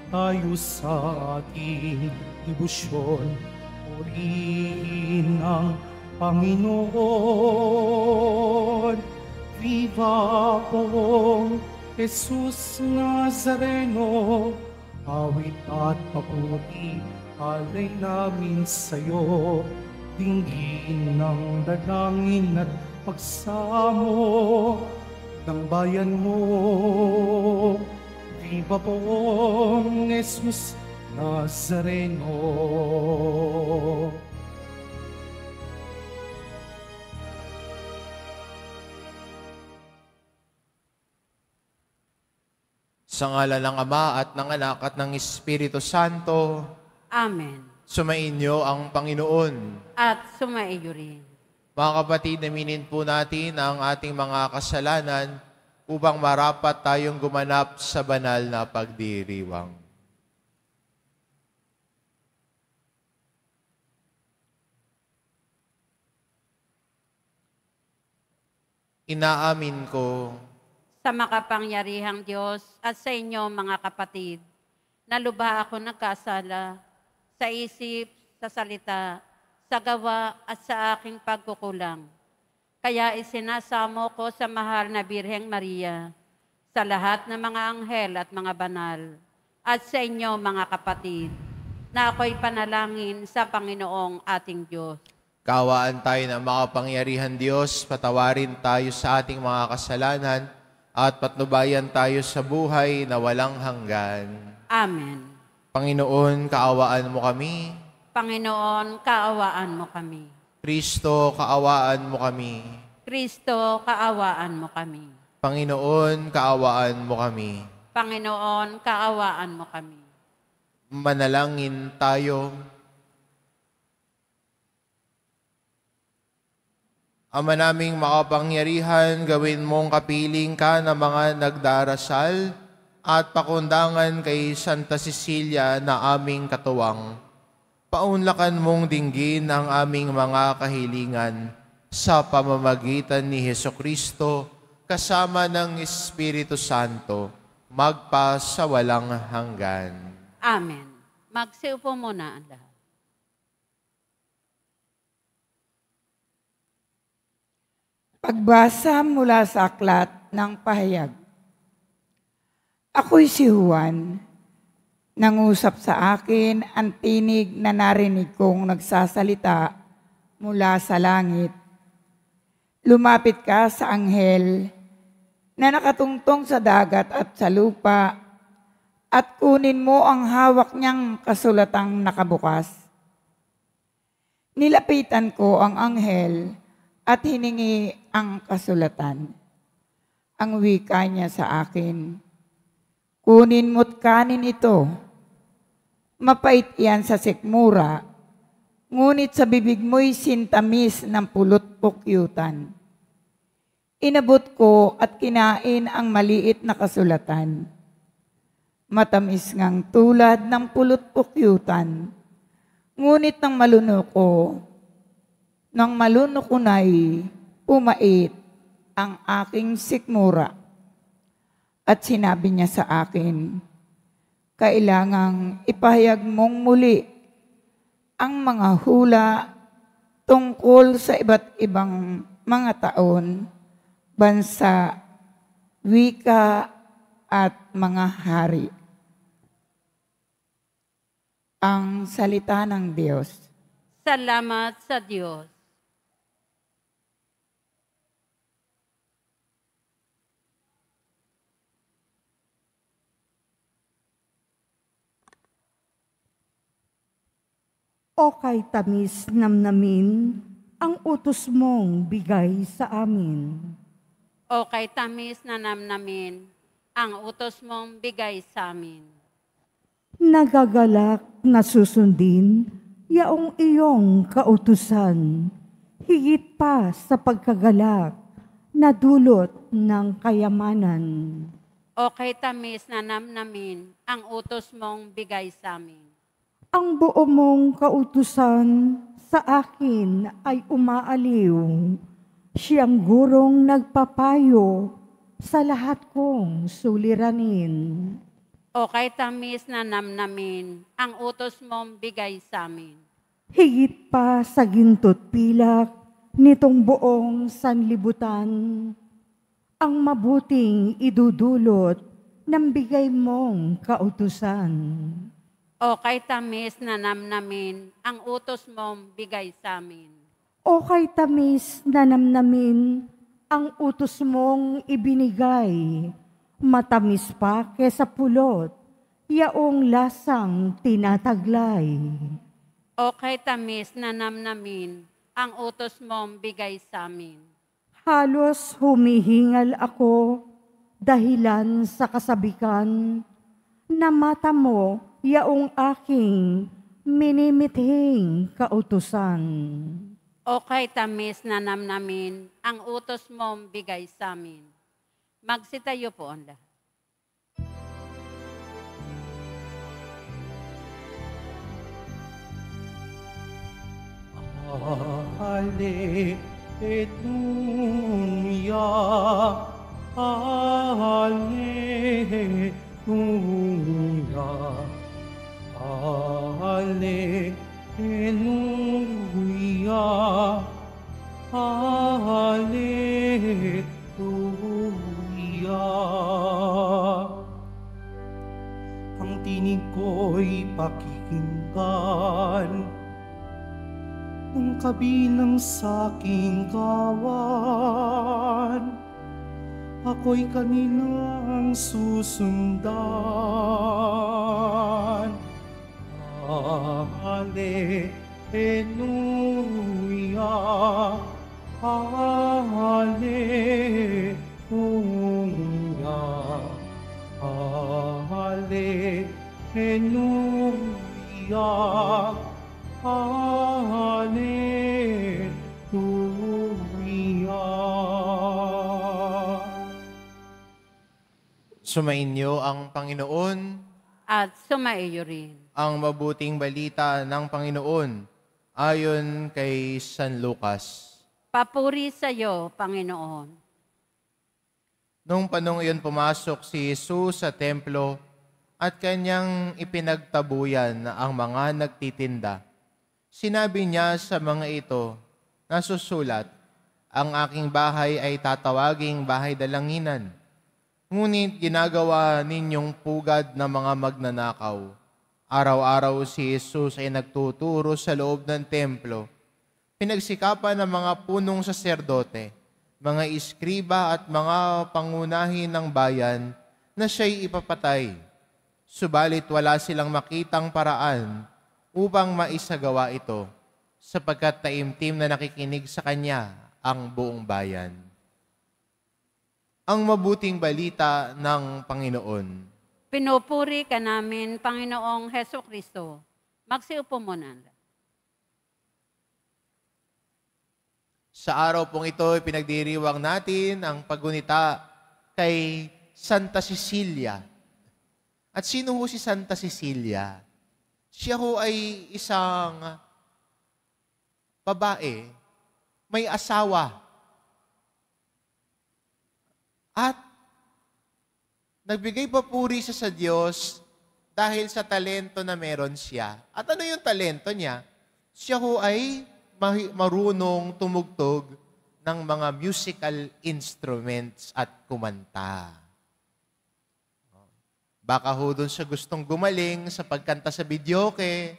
tayo sa ating debosyon. Purihin ang Panginoon. Viva Pong Jesus Nazareno, awit at papuri, alay namin sa'yo. Dinggin ng dalangin at pagsamo ng bayan mo. Viva Pong Jesus Nazareno. Sa ngalan ng Ama at ng Anak at ng Espiritu Santo. Amen. Sumainyo ang Panginoon. At sumaiyo rin. Mga kapatid, aminin po natin ang ating mga kasalanan upang marapat tayong gumanap sa banal na pagdiriwang. Inaamin ko Sa makapangyarihang Diyos at sa inyo mga kapatid, na lubha ako nagkasala sa isip, sa salita, sa gawa at sa aking pagkukulang. Kaya isinasamo ko sa mahal na Birheng Maria, sa lahat ng mga anghel at mga banal, at sa inyo mga kapatid, na ako'y panalangin sa Panginoong ating Diyos. kaawaan tayo ng makapangyarihan Diyos, patawarin tayo sa ating mga kasalanan, at patnubayan tayo sa buhay na walang hanggan. Amen. Panginoon, kaawaan mo kami. Panginoon, kaawaan mo kami. Kristo, kaawaan mo kami. Kristo, kaawaan mo kami. Panginoon, kaawaan mo kami. Panginoon, kaawaan mo kami. Manalangin tayo. Ama naming makapangyarihan, gawin mong kapiling ka ng mga nagdarasal at pakundangan kay Santa Cecilia na aming katuwang. Paunlakan mong dinggin ang aming mga kahilingan sa pamamagitan ni Hesukristo kasama ng Espiritu Santo, magpa sa walang hanggan. Amen. Magsiupo muna ang lahat. Pagbasa mula sa aklat ng pahayag. Ako'y si Juan. Nangusap sa akin ang tinig na narinig kong nagsasalita mula sa langit. Lumapit ka sa anghel na nakatungtong sa dagat at sa lupa at kunin mo ang hawak niyang kasulatang nakabukas. Nilapitan ko ang anghel at hiningi ang kasulatan. Ang wika niya sa akin, kunin mo't kanin ito. Mapait yan sa sikmura, ngunit sa bibig mo'y sintamis ng pulot-pukyutan. Inabot ko at kinain ang maliit na kasulatan. Matamis ngang tulad ng pulot-pukyutan, ngunit nang maluno ko na'y pumait ang aking sikmura. At sinabi niya sa akin, kailangang ipahayag mong muli ang mga hula tungkol sa iba't ibang mga taon, bansa, wika at mga hari. Ang salita ng Diyos. Salamat sa Diyos. O kay tamis namnamin, ang utos mong bigay sa amin. O kay tamis na namnamin, ang utos mong bigay sa amin. Nagagalak na susundin, yaong iyong kautusan, higit pa sa pagkagalak na dulot ng kayamanan. O kay tamis na namnamin, ang utos mong bigay sa amin. Ang buo mong kautusan sa akin ay umaaliw. Siyang gurong nagpapayo sa lahat kong suliranin. O kay tamis na namnamin, ang utos mong bigay sa amin. Higit pa sa ginto't pilak nitong buong sanlibutan, ang mabuting idudulot ng bigay mong kautusan. O kay tamis na namnamin, ang utos mong bigay sa amin. O kay tamis na namnamin, ang utos mong ibinigay, matamis pa kesa pulot, yaong lasang tinataglay. O kay tamis na namnamin, ang utos mong bigay sa amin. Halos humihingal ako dahilan sa kasabikan na mata mo yaong aking minimithing kautusan. O kay tamis na namnamin, ang utos mong bigay sa amin. Magsitayo po ang lahat. Alleluia, Alleluia, Alleluia, Alleluia. Ang tinig ko'y pakikinggan ng kabilang sa aking kawan, ako'y kanilang susundan. Alleluia, Alleluia, Alleluia, Alleluia. Sumainyo ang Panginoon, At sumaiyo rin. ang mabuting balita ng Panginoon ayon kay San Lucas. Papuri sa iyo, Panginoon. Nung panong iyon pumasok si Jesus sa templo at kanyang ipinagtabuyan ang mga nagtitinda. Sinabi niya sa mga ito, nasusulat, ang aking bahay ay tatawaging bahay dalanginan. Ngunit ginagawa ninyong pugad ng mga magnanakaw. Araw-araw si Jesus ay nagtuturo sa loob ng templo. Pinagsikapan ng mga punong saserdote, mga iskriba at mga pangunahin ng bayan na siya'y ipapatay. Subalit wala silang makitang paraan upang maisagawa ito, sapagkat taimtim na nakikinig sa kanya ang buong bayan. Ang mabuting balita ng Panginoon. Pinupuri ka namin, Panginoong Heso Kristo. Magsiupo muna. Sa araw pong ito, pinagdiriwang natin ang paggunita kay Santa Cecilia. At sino ho si Santa Cecilia? Siya ho ay isang babae, may asawa. At nagbigay papuri siya sa Diyos dahil sa talento na meron siya. At ano yung talento niya? Siya ho ay marunong tumugtog ng mga musical instruments at kumanta. Baka ho doon siya gustong gumaling sa pagkanta sa videoke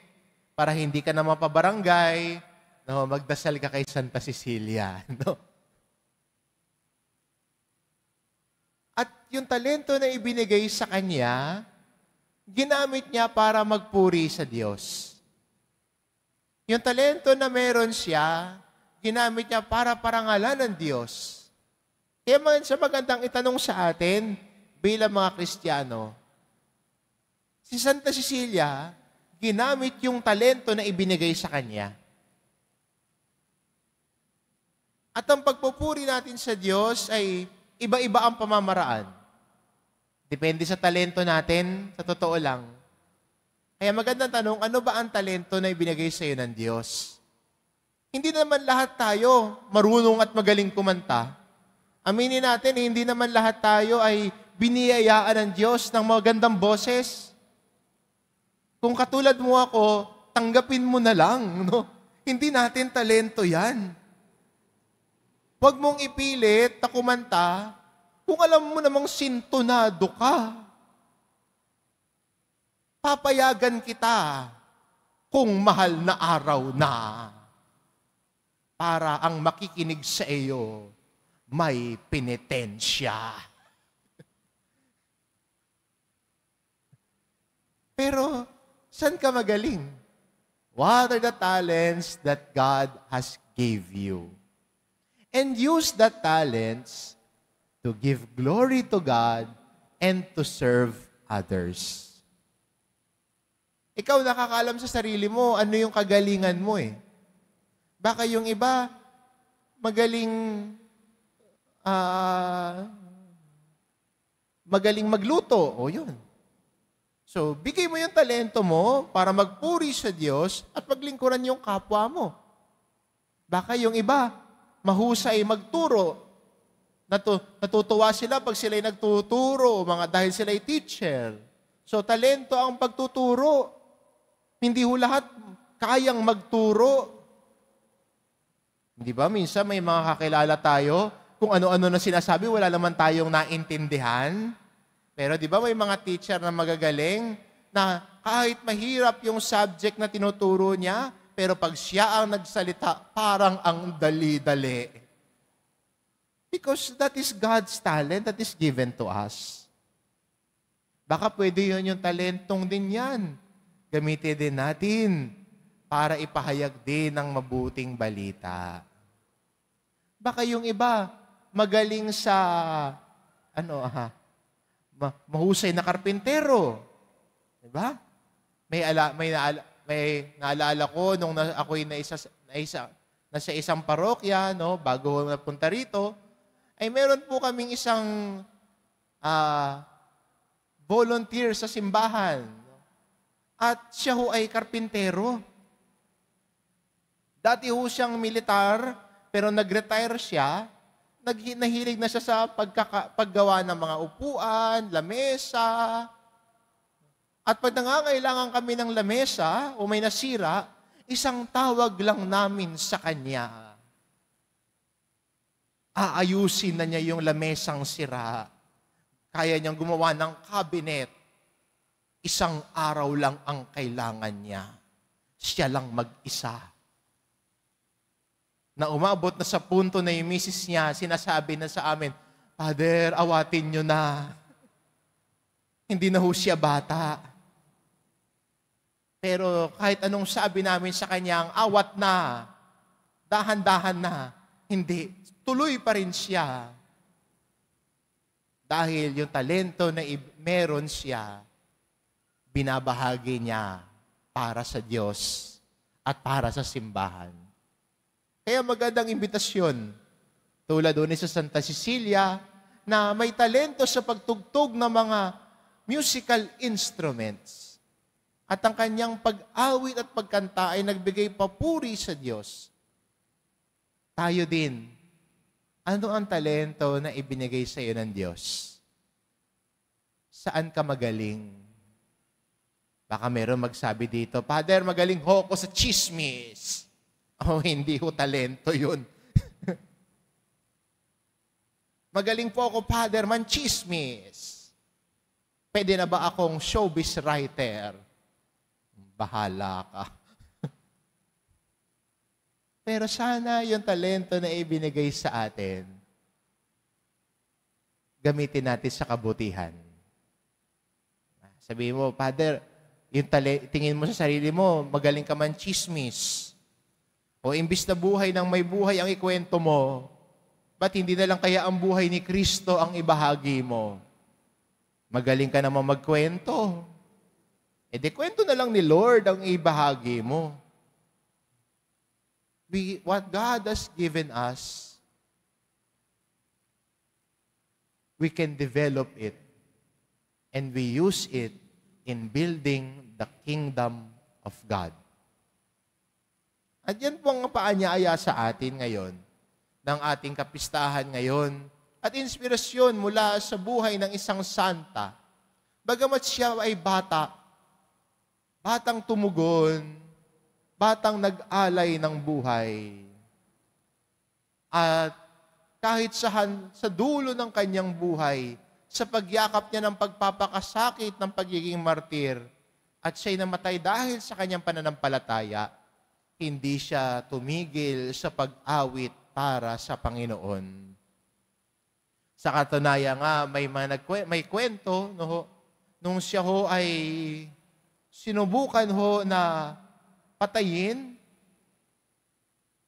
para hindi ka na mapabarangay, no, magdasal ka kay Santa Cecilia. No? At yung talento na ibinigay sa kanya, ginamit niya para magpuri sa Diyos. Yung talento na meron siya, ginamit niya para parangalan ng Diyos. Kaya man siya magandang itanong sa atin bilang mga Kristiyano, si Santa Cecilia, ginamit yung talento na ibinigay sa kanya. At ang pagpupuri natin sa Diyos ay iba-iba ang pamamaraan. Depende sa talento natin, sa totoo lang. Kaya magandang tanong, ano ba ang talento na ibinigay sa iyo ng Diyos? Hindi naman lahat tayo marunong at magaling kumanta. Aminin natin, hindi naman lahat tayo ay biniyayaan ng Diyos ng magandang boses. Kung katulad mo ako, tanggapin mo na lang, no? Hindi natin talento yan. Huwag mong ipilit na kumanta kung alam mo namang sintonado ka. Papayagan kita kung mahal na araw na para ang makikinig sa iyo may penitensya. Pero, saan ka magaling? What are the talents that God has gave you? And use that talents to give glory to God and to serve others. Ikaw nakakaalam sa sarili mo, ano yung kagalingan mo eh. Baka yung iba, magaling magluto. O yun. So, bigay mo yung talento mo para magpuri sa Diyos at maglingkuran yung kapwa mo. Baka yung iba, mahusay magturo. Natutuwa sila pag sila'y nagtuturo, dahil sila'y teacher. So, talento ang pagtuturo. Hindi ho lahat kayang magturo. Di ba? Minsan may mga kakilala tayo, kung ano-ano na sinasabi, wala naman tayong naintindihan. Pero di ba may mga teacher na magagaling na kahit mahirap yung subject na tinuturo niya, pero pag siya ang nagsalita, parang ang dali-dali. Because that is God's talent that is given to us. Baka pwede yun yung talentong din yan. Gamitin din natin para ipahayag din ng mabuting balita. Baka yung iba, magaling sa, mahusay na karpintero. Diba? May naalala ko nung ako'y nasa isang parokya, no, bago napunta rito, ay meron po kaming isang volunteer sa simbahan. At siya ho ay karpintero. Dati ho siyang militar, pero nag-retire siya. Nahilig na siya sa paggawa ng mga upuan, lamesa. At pag nangangailangan kami ng lamesa o may nasira, isang tawag lang namin sa kanya. Aayusin na niya yung lamesang sira. Kaya niyang gumawa ng cabinet. Isang araw lang ang kailangan niya. Siya lang mag-isa. Na umabot na sa punto na yung misis niya, sinasabi na sa amin, Father, awatin niyo na. Hindi na ho siya bata. Pero kahit anong sabi namin sa kanya, ang awat na, dahan-dahan na, hindi. Tuloy pa rin siya. Dahil yung talento na meron siya, binabahagi niya para sa Diyos at para sa simbahan. Kaya magandang imbitasyon, tulad doon sa Santa Cecilia, na may talento sa pagtugtog ng mga musical instruments. At ang kanyang pag-awit at pagkanta ay nagbigay papuri sa Diyos. Tayo din, ano ang talento na ibinigay sa iyo ng Diyos? Saan ka magaling? Baka meron magsabi dito, Father, magaling ho ako sa chismis. Oh, hindi ho talento yun. Magaling po ako, Father, man-chismis. Pwede na ba akong showbiz writer? Bahala ka. Pero sana yung talento na ibinigay sa atin, gamitin natin sa kabutihan. Sabihin mo, Father, yung tingin mo sa sarili mo, magaling ka man chismis. O imbis na buhay ng may buhay ang ikwento mo, ba't hindi na lang kaya ang buhay ni Kristo ang ibahagi mo? Magaling ka naman magkwento. E di kwento na lang ni Lord ang ibahagi mo. What God has given us, we can develop it and we use it in building the kingdom of God. At yan po ang paanyaya sa atin ngayon, ng ating kapistahan ngayon, at inspirasyon mula sa buhay ng isang santa. Bagamat siya ay bata, batang tumugon, batang nag-alay ng buhay. At kahit sa dulo ng kanyang buhay, sa pagyakap niya ng pagpapakasakit ng pagiging martir, at siya'y namatay dahil sa kanyang pananampalataya, hindi siya tumigil sa pag-awit para sa Panginoon. Sa katunayan nga, may kwento, no, nung siya ho ay sinubukan ho na patayin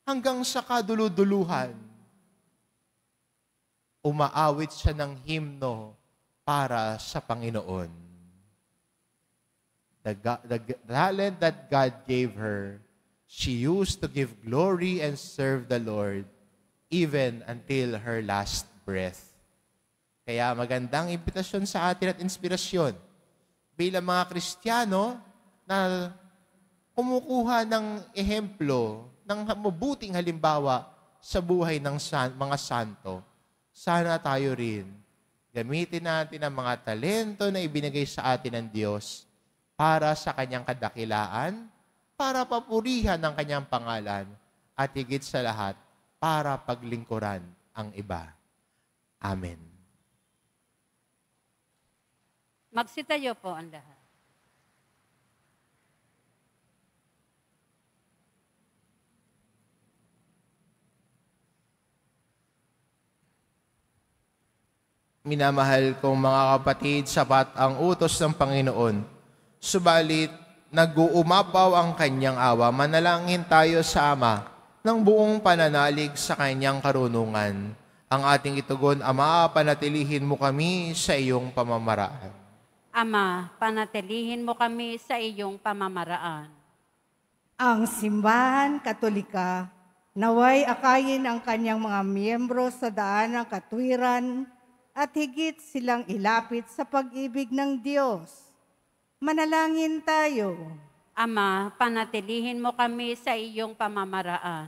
hanggang sa kaduluduluhan. Umaawit siya ng himno para sa Panginoon. The talent that God gave her, she used to give glory and serve the Lord even until her last breath. Kaya magandang imbitasyon sa atin at inspirasyon bilang mga Kristiyano na kumukuha ng ehemplo, ng mabuting halimbawa sa buhay ng mga santo. Sana tayo rin gamitin natin ang mga talento na ibinigay sa atin ng Diyos para sa kanyang kadakilaan, para papurihan ang kanyang pangalan, at higit sa lahat, para paglingkuran ang iba. Amen. Magsitayo po ang lahat. Minamahal kong mga kapatid, sapat ang utos ng Panginoon. Subalit, nag-uumapaw ang kanyang awa. Manalangin tayo sa Ama ng buong pananalig sa kanyang karunungan. Ang ating itugon, Ama, panatilihin mo kami sa iyong pamamaraan. Ama, panatilihin mo kami sa iyong pamamaraan. Ang Simbahan Katolika, naway akayin ang kanyang mga miyembro sa daan ng katwiran at higit silang ilapit sa pag-ibig ng Diyos. Manalangin tayo. Ama, panatilihin mo kami sa iyong pamamaraan.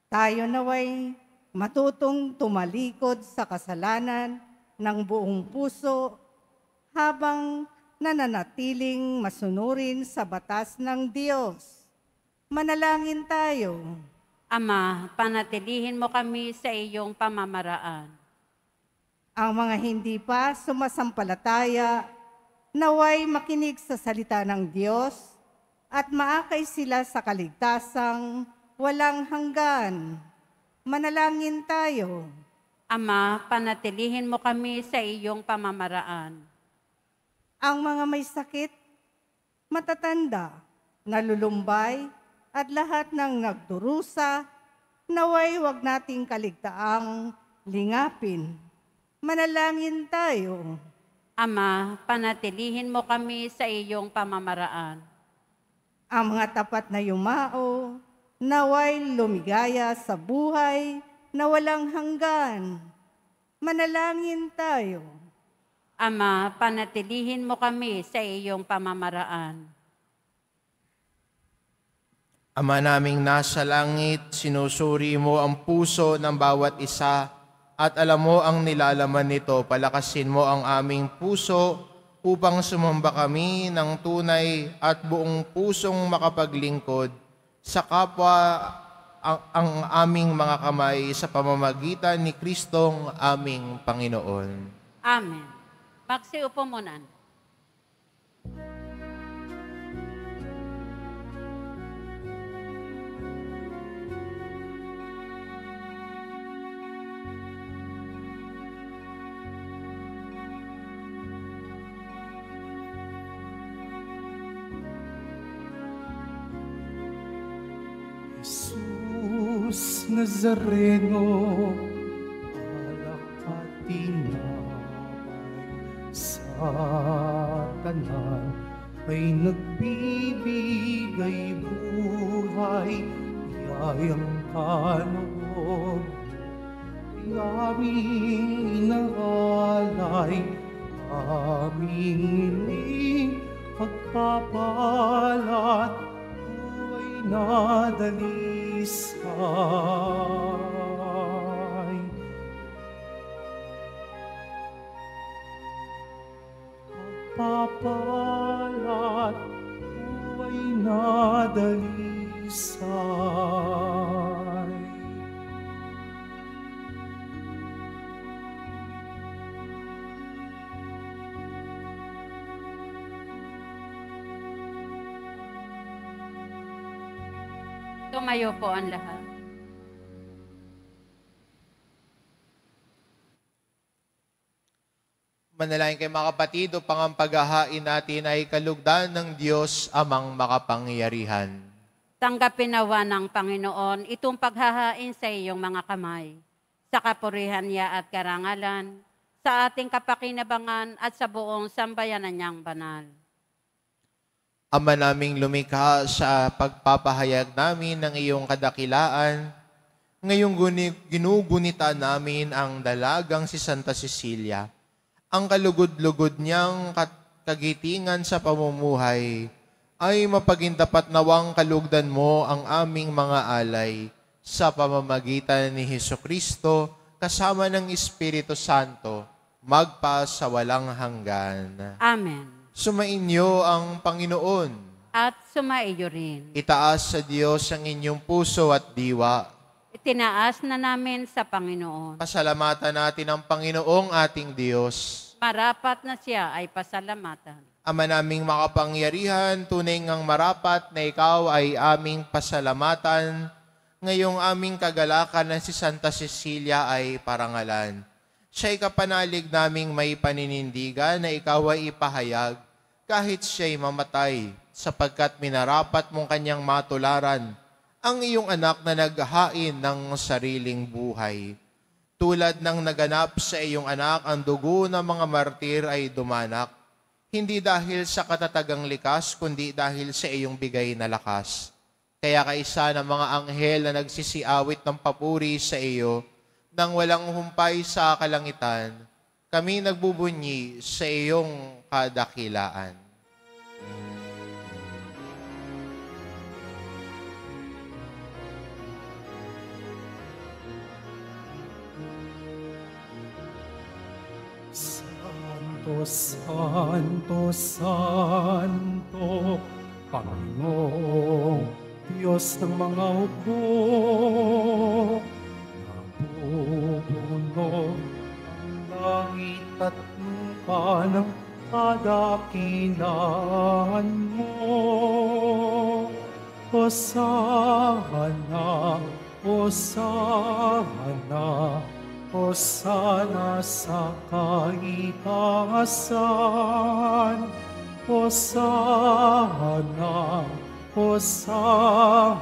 Tayo naway matutong tumalikod sa kasalanan ng buong puso habang nananatiling masunurin sa batas ng Diyos. Manalangin tayo. Ama, panatilihin mo kami sa iyong pamamaraan. Ang mga hindi pa sumasampalataya, naway makinig sa salita ng Diyos at maakay sila sa kaligtasang walang hanggan. Manalangin tayo. Ama, panatilihin mo kami sa iyong pamamaraan. Ang mga may sakit, matatanda, nalulumbay, at lahat ng nagdurusa, naway wag nating kaligtaang lingapin. Manalangin tayo. Ama, panatilihin mo kami sa iyong pamamaraan. Ang mga tapat na yumao, naway lumigaya sa buhay na walang hanggan. Manalangin tayo. Ama, panatilihin mo kami sa iyong pamamaraan. Ama naming nasa langit, sinusuri mo ang puso ng bawat isa at alam mo ang nilalaman nito. Palakasin mo ang aming puso upang sumamba kami ng tunay at buong pusong makapaglingkod sa kapwa ang aming mga kamay sa pamamagitan ni Kristong aming Panginoon. Amen. Magsiupo muna. Jesus Nazareno, alak at tinapay sa kanan ay nagbibigay buhay, biyayang kaloob, aming inaalay, aming iling pagpapalat, nadalisay. kapalat, buhay na dalisay. Tumayo po ang lahat. Manalangin kayo mga kapatid, upang ang paghahain natin ay kalugdan ng Diyos amang makapangyarihan. Tanggapin nawa ng Panginoon itong paghahain sa iyong mga kamay, sa kapurihan niya at karangalan, sa ating kapakinabangan at sa buong sambayanan niyang banal. Ama naming lumikha, sa pagpapahayag namin ng iyong kadakilaan, ngayong ginugunita namin ang dalagang si Santa Cecilia, ang kalugod-lugod niyang kagitingan sa pamumuhay, ay mapagindapat nawang kalugdan mo ang aming mga alay sa pamamagitan ni Hesukristo kasama ng Espiritu Santo, magpa sa walang hanggan. Amen. Sumainyo ang Panginoon. At sumaiyo rin. Itaas sa Diyos ang inyong puso at diwa. Itinaas na namin sa Panginoon. Pasalamatan natin ang Panginoong ating Diyos. Marapat na siya ay pasalamatan. Ama naming makapangyarihan, tunay ngang marapat na ikaw ay aming pasalamatan. Ngayong aming kagalakan na si Santa Cecilia ay parangalan. Siya'y kapanalig naming may paninindigan na ikaw ay ipahayag kahit siya'y mamatay, sapagkat minarapat mong kanyang matularan ang iyong anak na naghain ng sariling buhay. Tulad ng naganap sa iyong anak, ang dugo ng mga martir ay dumanak, hindi dahil sa katatagang likas, kundi dahil sa iyong bigay na lakas. Kaya kaisa ng mga anghel na nagsisiawit ng papuri sa iyo, nang walang humpay sa kalangitan, kami nagbubunyi sa iyong kadakilaan. Santo, Santo, Santo, Panginoong Diyos ng mga hukbo, nabubunog ang langit at lupa ng kadakilaan mo. Hosana, Hosana, Hosana sa kaitaasan. Hosana, Hosana,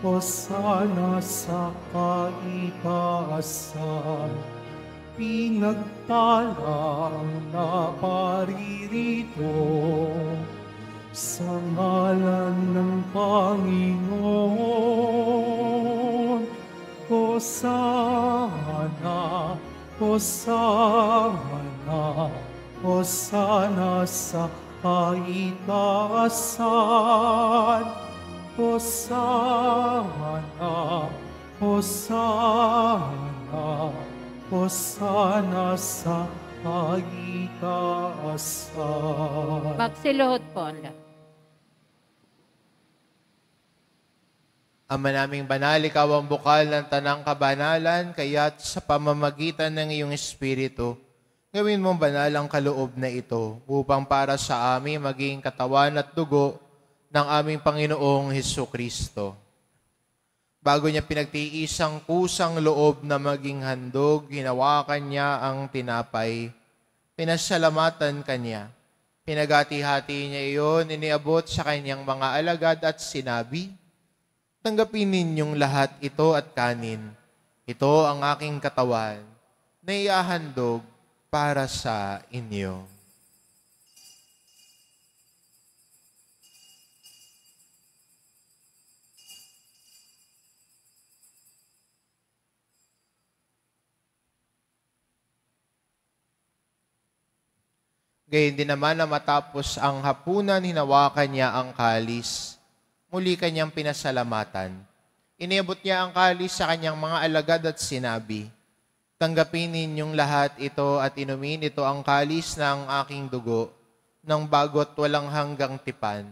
Hosana sa kaitaasan. Pinagpalang na paririto sa ngalan ng Panginoon. Hosana, Hosana, Hosana sa kaitaasan. Hosana, Hosana, Hosana sa kaitaasan. Magsiluhod po ang lahat. Ama naming banal, ikaw ang bukal ng tanang kabanalan, kaya't sa pamamagitan ng iyong Espiritu, gawin mong banal ang kaloob na ito, upang para sa amin maging katawan at dugo ng aming Panginoong Hesukristo. Bago niya pinagtiisang kusang loob na maging handog, hinawakan niya ang tinapay, pinasalamatan kanya. Pinagati-hati niya iyon, iniabot sa kanyang mga alagad at sinabi, "Tanggapin ninyong lahat ito at kanin. Ito ang aking katawan na iahandog para sa inyo." Gayun din naman na matapos ang hapunan, hinawakan niya ang kalis. Muli kanyang pinasalamatan. Iniabot niya ang kalis sa kanyang mga alagad at sinabi, Tanggapin ninyong lahat ito at inumin ito ang kalis ng aking dugo, ng bago't walang hanggang tipan.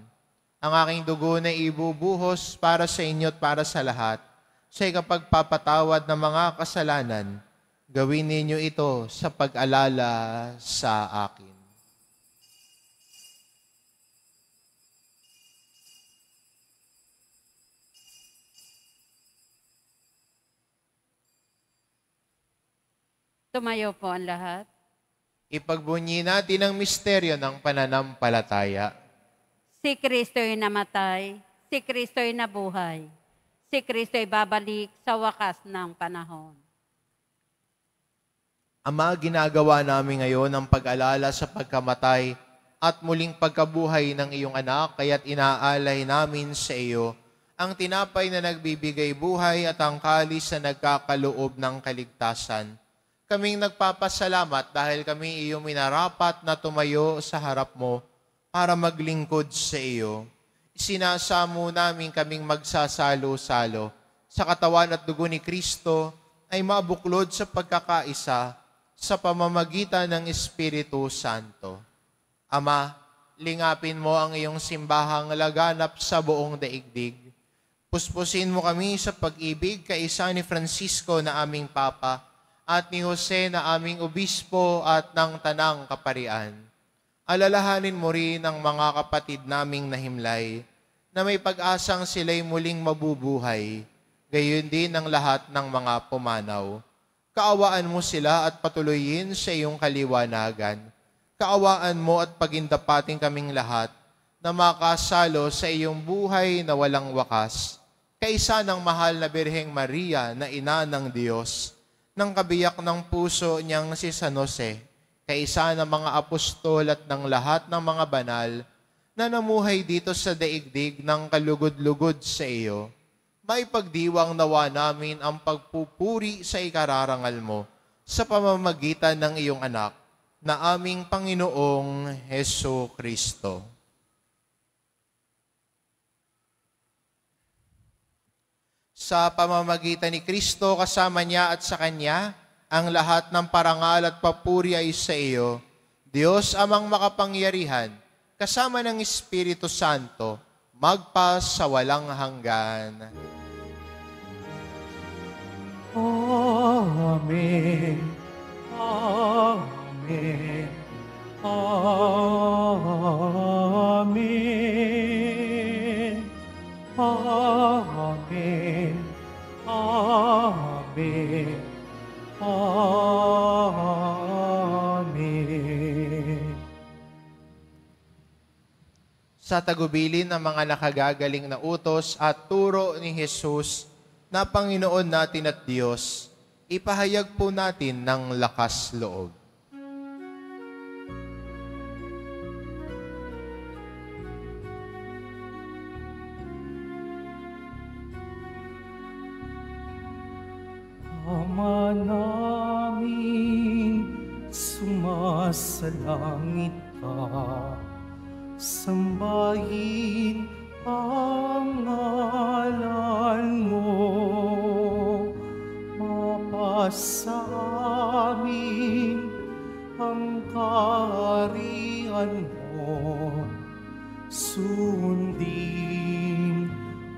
Ang aking dugo na ibubuhos para sa inyo at para sa lahat, sa ikapagpapatawad ng mga kasalanan. Gawin ninyo ito sa pag-alala sa akin. Tumayo po ang lahat. Ipagbunyi natin ang misteryo ng pananampalataya. Si Kristo'y namatay, si Kristo'y nabuhay, si Kristo'y babalik sa wakas ng panahon. Ama, ginagawa namin ngayon ang pag-alala sa pagkamatay at muling pagkabuhay ng iyong anak, kaya't inaalay namin sa iyo ang tinapay na nagbibigay buhay at ang kalis na nagkakaloob ng kaligtasan. Kaming nagpapasalamat dahil kami iyong minarapat na tumayo sa harap mo para maglingkod sa iyo. Isinasamo namin kaming magsasalo-salo sa katawan at dugo ni Kristo ay mabuklod sa pagkakaisa sa pamamagitan ng Espiritu Santo. Ama, lingapin mo ang iyong simbahang laganap sa buong daigdig. Puspusin mo kami sa pag-ibig kaisa ni Francisco na aming Papa at ni Jose na aming obispo at ng Tanang Kaparian. Alalahanin mo rin ang mga kapatid naming nahimlay na may pag-asang sila'y muling mabubuhay, gayon din ang lahat ng mga pumanaw. Kaawaan mo sila at patuloyin sa iyong kaliwanagan. Kaawaan mo at pagindapating kaming lahat na makasalo sa iyong buhay na walang wakas, kaisa ng mahal na Birheng Maria na ina ng Diyos, ng kabiyak ng puso niyang si San Jose, kaisa ng mga apostol at ng lahat ng mga banal na namuhay dito sa daigdig ng kalugod-lugod sa iyo, may pagdiwang nawa namin ang pagpupuri sa ikararangal mo sa pamamagitan ng iyong anak na aming Panginoong Heso Kristo. Sa pamamagitan ni Kristo, kasama niya at sa Kanya, ang lahat ng parangal at papuri ay sa iyo, Diyos amang makapangyarihan, kasama ng Espiritu Santo, magpa sa walang hanggan. Amen. Amen. Amen. Amen. Amen. Amen. Sa tagubilin ng mga nakagagaling na utos at turo ni Jesus na Panginoon natin at Diyos, ipahayag po natin ng lakas loob. Ama namin, sumasalangit ka, sambahin ang ngalan mo, mapasa amin ang kaharian mo, sundin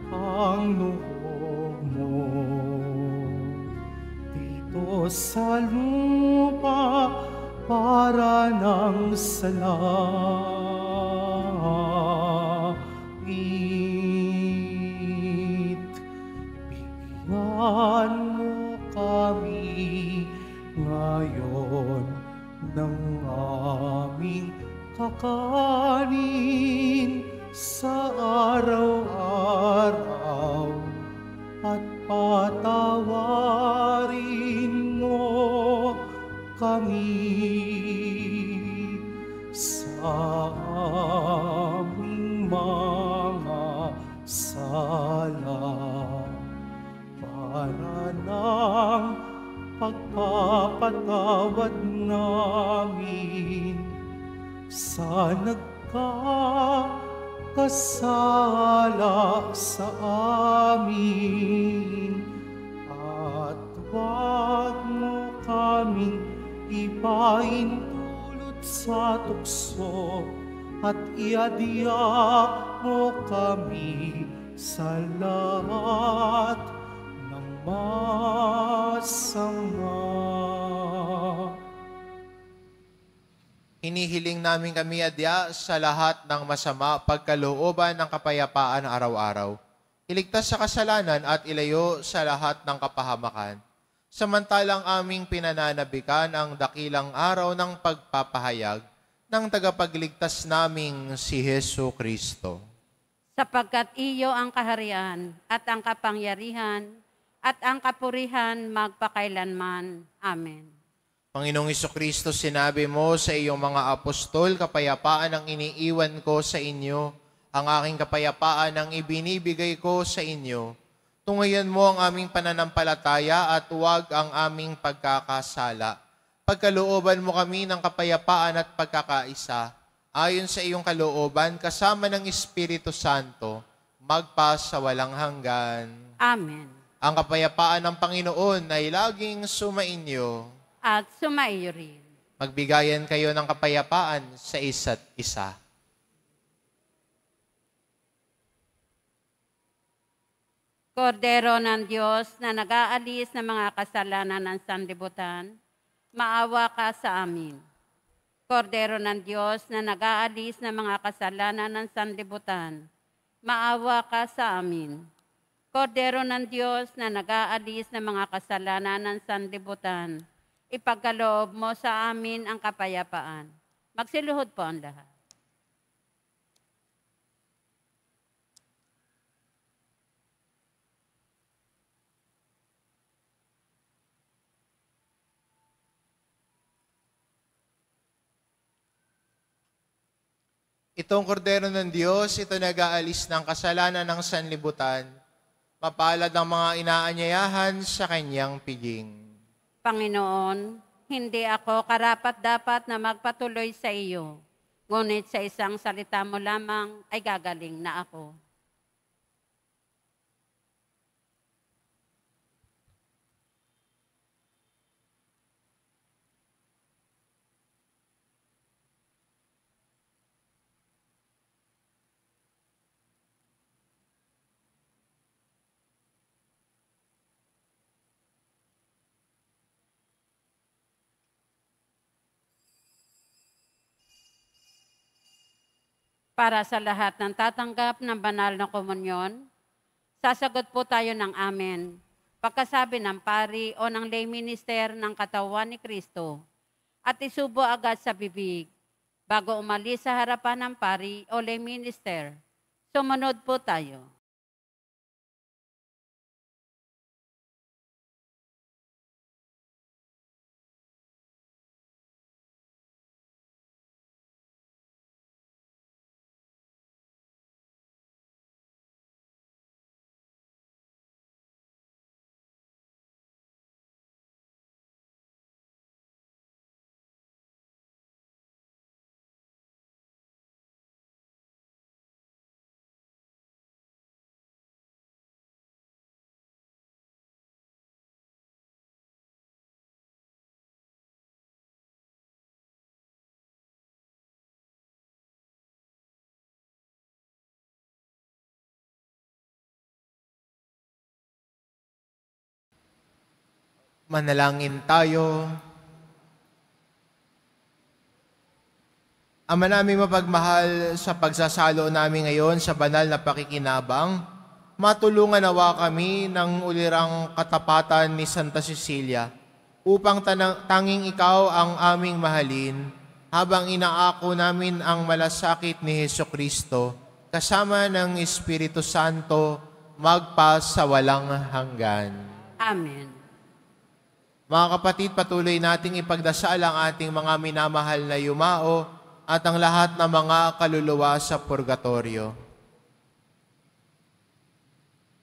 ang noo mo. Dito sa lupa para ng sa langit. Bigyan mo kami ngayon ng aming kakanin sa araw-araw at patawarin mo kami sa aming mga sala para ng pagpapatawad namin sa nagkakasala sa amin, at huwag mo aming ipaintulot sa tukso at iadya mo kami sa lahat ng masama. Hinihiling namin kami adya sa lahat ng masama pagkalooban ng kapayapaan araw-araw. Iligtas sa kasalanan at ilayo sa lahat ng kapahamakan. Samantalang aming pinananabikan ang dakilang araw ng pagpapahayag ng tagapagligtas naming si Hesu Kristo. Sapagkat iyo ang kaharian at ang kapangyarihan at ang kapurihan magpakailanman. Amen. Panginoong Kristo, sinabi mo sa iyong mga apostol, kapayapaan ang iniiwan ko sa inyo, ang aking kapayapaan ang ibinibigay ko sa inyo. Tungayan mo ang aming pananampalataya at huwag ang aming pagkakasala. Pagkalooban mo kami ng kapayapaan at pagkakaisa, ayon sa iyong kalooban, kasama ng Espiritu Santo, magpa sa walang hanggan. Amen. Ang kapayapaan ng Panginoon ay laging sumainyo. At sumaiyo rin. Magbigayan kayo ng kapayapaan sa isa't isa. Kordero ng Diyos na nag-aalis ng mga kasalanan ng sanlibutan, maawa ka sa amin. Kordero ng Diyos na nag-aalis ng mga kasalanan ng sanlibutan, maawa ka sa amin. Kordero ng Diyos na nag-aalis ng mga kasalanan ng sanlibutan, ipagkaloob mo sa amin ang kapayapaan. Magsiluhod po ang lahat. Itong kordero ng Diyos, ito nag-aalis ng kasalanan ng sanlibutan, mapalad ang mga inaanyayahan sa kanyang piging. Panginoon, hindi ako karapat-dapat na magpatuloy sa iyo, ngunit sa isang salita mo lamang ay gagaling na ako. Para sa lahat ng tatanggap ng banal na komunyon, sasagot po tayo ng amen. Pagkasabi ng pari o ng lay minister ng katawan ni Kristo at isubo agad sa bibig bago umalis sa harapan ng pari o lay minister. Sumunod po tayo. Manalangin tayo. Ama namin mapagmahal, sa pagsasalo namin ngayon sa banal na pakikinabang, matulungan nawa kami ng ulirang katapatan ni Santa Cecilia upang tanging ikaw ang aming mahalin habang inaako namin ang malasakit ni Jesucristo kasama ng Espiritu Santo magpa sa walang hanggan. Amen. Mga kapatid, patuloy nating ipagdasal ang ating mga minamahal na yumao at ang lahat ng mga kaluluwa sa purgatorio.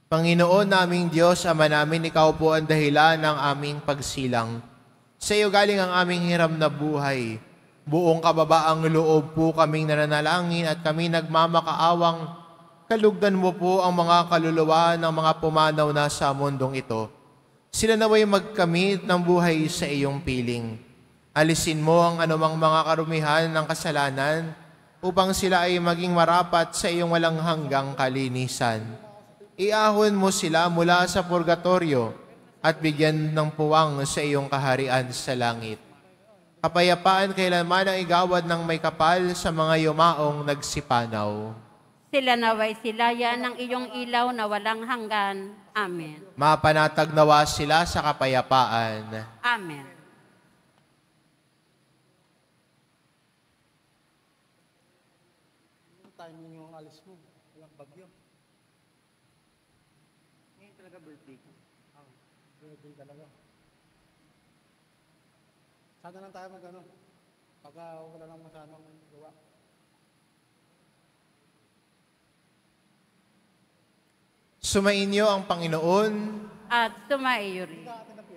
Panginoon naming Diyos, Ama namin, ikaw po ang dahilan ng aming pagsilang. Sa iyo galing ang aming hiram na buhay. Buong kababaang loob po kaming nananalangin at kami nagmamakaawang kalugdan mo po ang mga kaluluwa ng mga pumanaw na sa mundong ito. Sila naway magkamit ng buhay sa iyong piling. Alisin mo ang anumang mga karumihan ng kasalanan upang sila ay maging marapat sa iyong walang hanggang kalinisan. Iahon mo sila mula sa purgatorio at bigyan ng puwang sa iyong kaharian sa langit. Kapayapaan kailanman ang igawad ng may kapal sa mga yumaong nagsipanaw. Sila naway silayan ng iyong ilaw na walang hanggan. Amen. Mapanatag nawa sila sa kapayapaan. Amen. Timing yung alis mo. Walang bagyo. Ngayon talaga birthday ko. Birthday talaga. Sana lang tayo mag-ano. Pagka wala lang masanang gawa. Sumainyo ang Panginoon. At sumaiyo rin.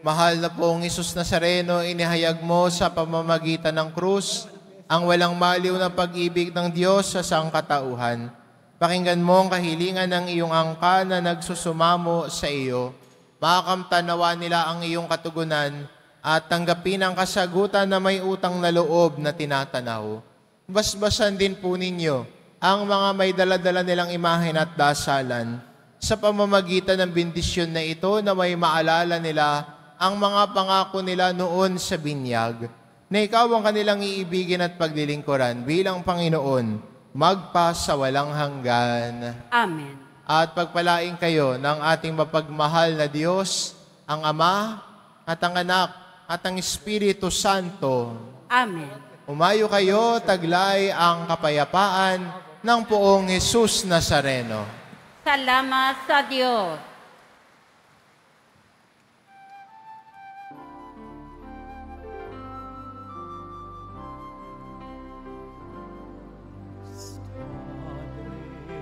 Mahal na pong Isus Nazareno, inihayag mo sa pamamagitan ng krus ang walang maliw na pag-ibig ng Diyos sa sangkatauhan. Pakinggan mo ang kahilingan ng iyong angka na nagsusumamo sa iyo. Makakamtanawa nila ang iyong katugunan at tanggapin ang kasagutan na may utang na loob na tinatanaw. Basbasan din po ninyo ang mga may daladala nilang imahen at dasalan sa pamamagitan ng bendisyon na ito na may maalala nila ang mga pangako nila noon sa binyag, na ikaw ang kanilang iibigin at paglilingkuran bilang Panginoon, magpa sa walang hanggan. Amen. At pagpalain kayo ng ating mapagmahal na Diyos, ang Ama at ang Anak at ang Espiritu Santo. Amen. Umayo kayo, taglay ang kapayapaan ng poong Jesus Nazareno. Salamat sa Diyos.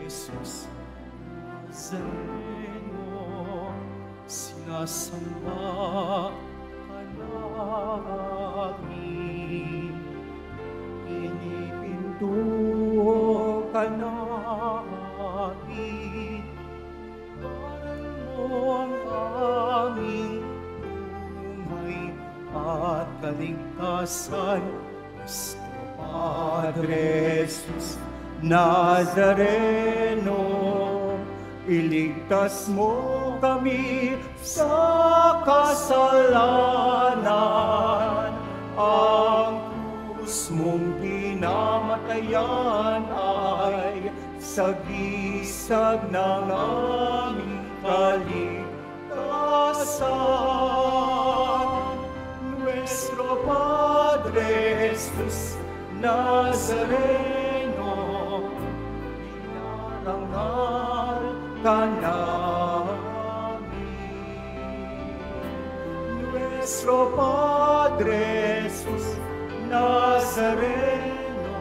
Jesus Nazareno, sinasamba ka namin. Pinipinto ka namin. Parang mo ang aming buhay at kaligtasan. Nuestro Padre Jesus Nazareno, iligtas mo kami sa kasalanan. Ang krus mong pinamatayan ay sagisag ng aming kaligtasan. Nuestro Padre Jesus Nazareno, inarangal ka namin. Nuestro Padre Jesus Nazareno,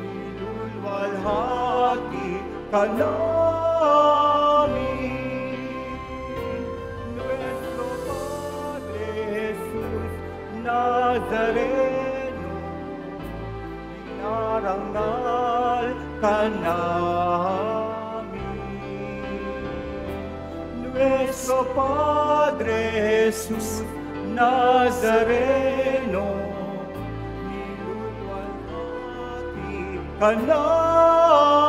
nilulwalhati ka namin. Nuestro Padre Jesus Nazareno, inarangal ka namin. Nuestro Padre Jesus Nazareno, nilulwalhati ka namin.